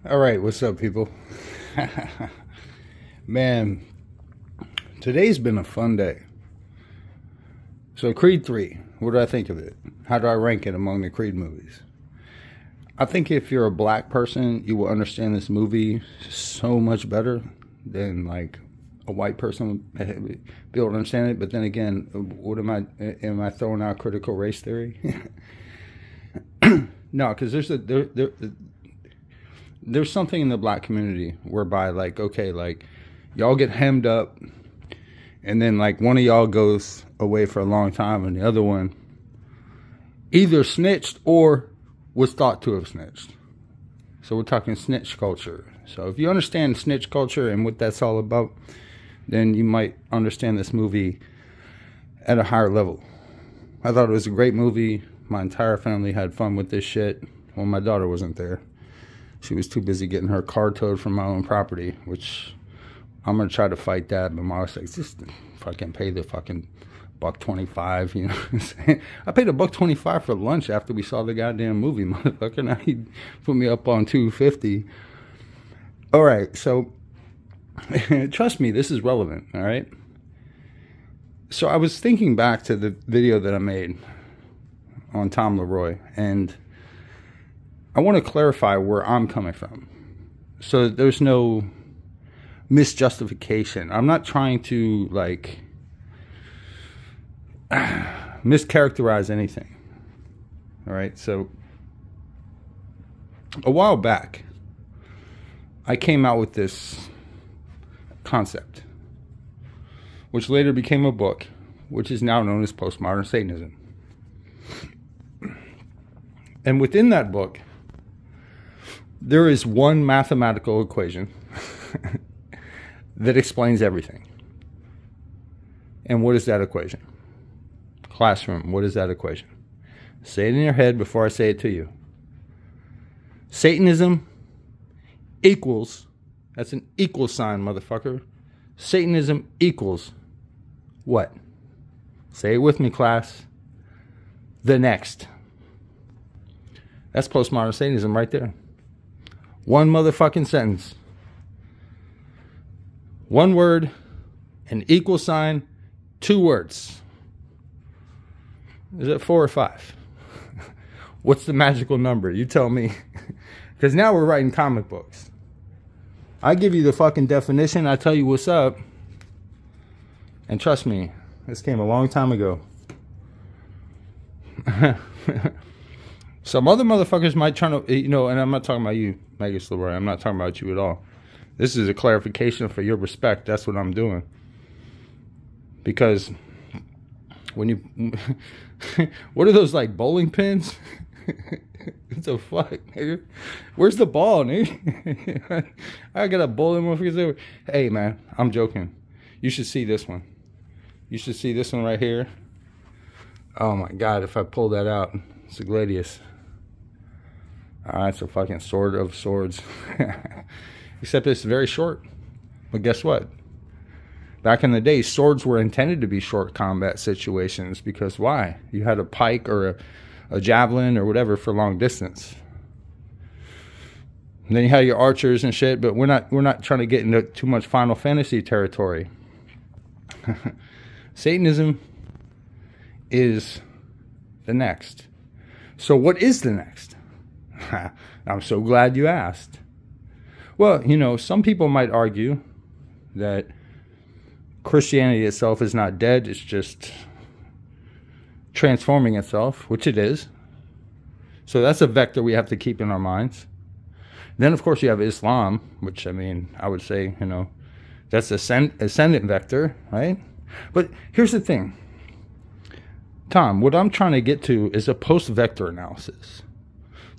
All right, what's up, people? Man, today's been a fun day. So, Creed 3, what do I think of it? How do I rank it among the Creed movies? I think if you're a black person, you will understand this movie so much better than like a white person would be able to understand it. But then again, what am I throwing out critical race theory? No, because there's something in the black community whereby, like, okay, like, y'all get hemmed up, and then, like, one of y'all goes away for a long time, and the other one either snitched or was thought to have snitched. So we're talking snitch culture. So if you understand snitch culture and what that's all about, then you might understand this movie at a higher level. I thought it was a great movie. My entire family had fun with this shit. Well, my daughter wasn't there. She was too busy getting her car towed from my own property, which I'm going to try to fight that. But Mom was like, just fucking pay the fucking $1.25, you know what I'm saying? I paid $1.25 for lunch after we saw the goddamn movie, motherfucker. Now he put me up on $2.50. All right, so trust me, this is relevant, all right? So I was thinking back to the video that I made on Tom Leroy, and I want to clarify where I'm coming from, so that there's no misjustification. I'm not trying to, like, mischaracterize anything. All right, so a while back, I came out with this concept, which later became a book, which is now known as Postmodern Satanism. And within that book, there is one mathematical equation that explains everything. And what is that equation? Classroom, what is that equation? Say it in your head before I say it to you. Satanism equals, that's an equal sign, motherfucker. Satanism equals what? Say it with me, class. The next. That's postmodern Satanism right there. One motherfucking sentence. One word, an equal sign, 2 words. Is it 4 or 5? What's the magical number? You tell me. Because now we're writing comic books. I give you the fucking definition. I tell you what's up. And trust me, this came a long time ago. Some other motherfuckers might try to, you know, and I'm not talking about you, Megas Leroy. I'm not talking about you at all. This is a clarification for your respect. That's what I'm doing. Because when you, what are those, like, bowling pins? What the fuck, nigga? Where's the ball, nigga? I got a bowling motherfuckers. Hey, man, I'm joking. You should see this one. You should see this one right here. Oh my God, if I pull that out, it's a gladius. It's a fucking sword of swords. Except it's very short. But guess what? Back in the day, swords were intended to be short combat situations because why? You had a pike or a javelin or whatever for long distance. And then you had your archers and shit, but we're not trying to get into too much Final Fantasy territory. Satanism is the next. So what is the next? I'm so glad you asked. Well, you know, some people might argue that Christianity itself is not dead. It's just transforming itself, which it is. So that's a vector we have to keep in our minds. Then, of course, you have Islam, which, I mean, I would say, you know, that's ascendant vector, right? But here's the thing. Tom, what I'm trying to get to is a post-vector analysis,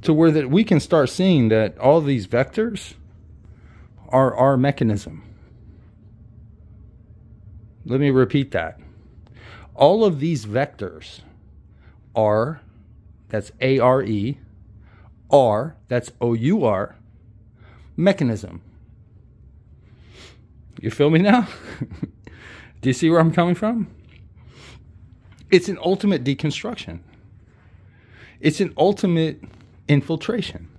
to where that we can start seeing that all these vectors are our mechanism. Let me repeat that. All of these vectors are, that's A-R-E, R, that's O-U-R, mechanism. You feel me now? Do you see where I'm coming from? It's an ultimate deconstruction. It's an ultimate infiltration.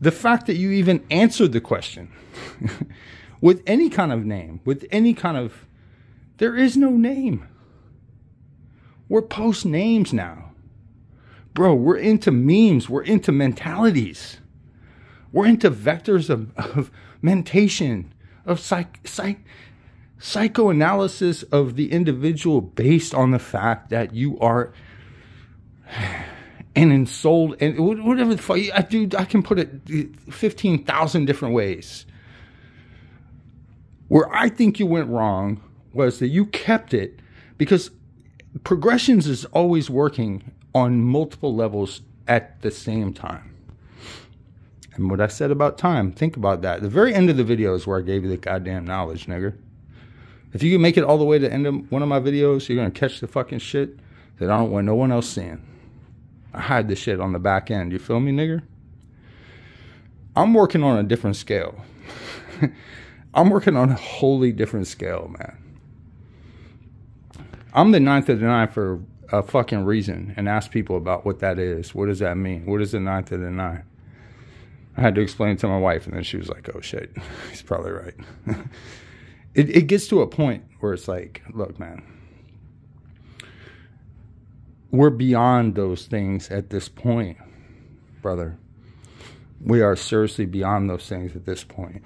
The fact that you even answered the question with any kind of name, with any kind of, there is no name. We're post names now. Bro, we're into memes. We're into mentalities. We're into vectors of mentation, of psychoanalysis of the individual based on the fact that you are an ensouled, and whatever the fuck, dude, I can put it 15,000 different ways. Where I think you went wrong was that you kept it, because progressions is always working on multiple levels at the same time. And what I said about time, think about that. The very end of the video is where I gave you the goddamn knowledge, nigger. If you can make it all the way to the end of one of my videos, you're going to catch the fucking shit that I don't want no one else seeing. I hide the shit on the back end. You feel me, nigger? I'm working on a different scale. I'm working on a wholly different scale, man. I'm the 9th of the 9 for a fucking reason, and ask people about what that is. What does that mean? What is the 9th of the 9? I had to explain it to my wife, and then she was like, oh shit, he's probably right. It gets to a point where it's like, look, man, we're beyond those things at this point, brother. We are seriously beyond those things at this point.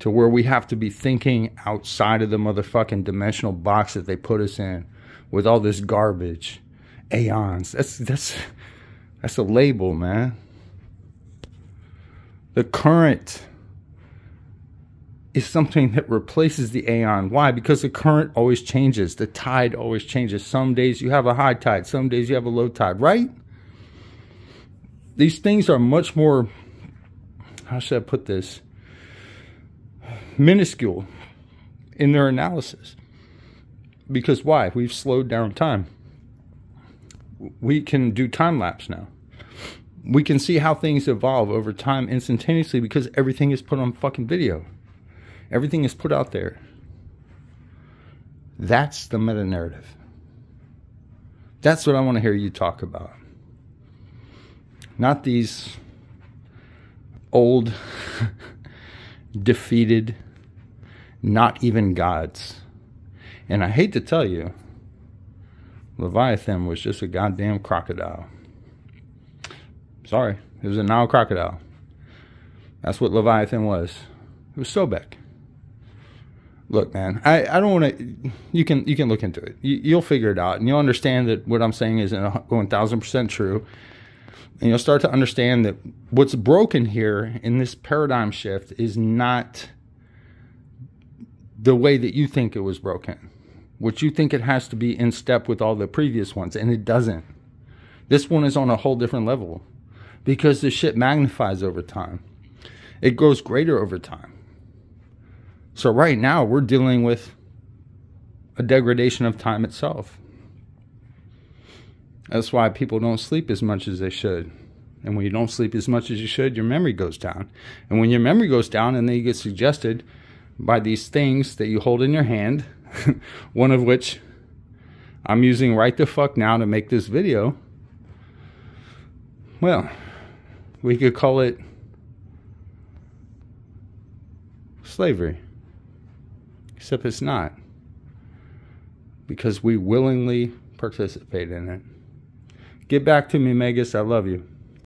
To where we have to be thinking outside of the motherfucking dimensional box that they put us in with all this garbage. Aeons. That's a label, man. The current is something that replaces the aeon. Why? Because the current always changes. The tide always changes. Some days you have a high tide. Some days you have a low tide, right? These things are much more, how should I put this, minuscule in their analysis. Because why? We've slowed down time. We can do time lapse now. We can see how things evolve over time instantaneously because everything is put on fucking video. Everything is put out there. That's the meta-narrative. That's what I want to hear you talk about. Not these old, defeated, not even gods. And I hate to tell you, Leviathan was just a goddamn crocodile. Sorry, it was a Nile crocodile. That's what Leviathan was. It was Sobek. Look, man, I don't want to. You can look into it. You'll figure it out, and you'll understand that what I'm saying is 1,000% true. And you'll start to understand that what's broken here in this paradigm shift is not the way that you think it was broken. What you think it has to be in step with all the previous ones, and it doesn't. This one is on a whole different level because the shit magnifies over time. It grows greater over time. So right now we're dealing with a degradation of time itself. That's why people don't sleep as much as they should. And when you don't sleep as much as you should, your memory goes down. And when your memory goes down, and then you get suggested by these things that you hold in your hand, one of which I'm using right the fuck now to make this video. Well, we could call it slavery. Except it's not. Because we willingly participate in it. Get back to me, Megas. I love you.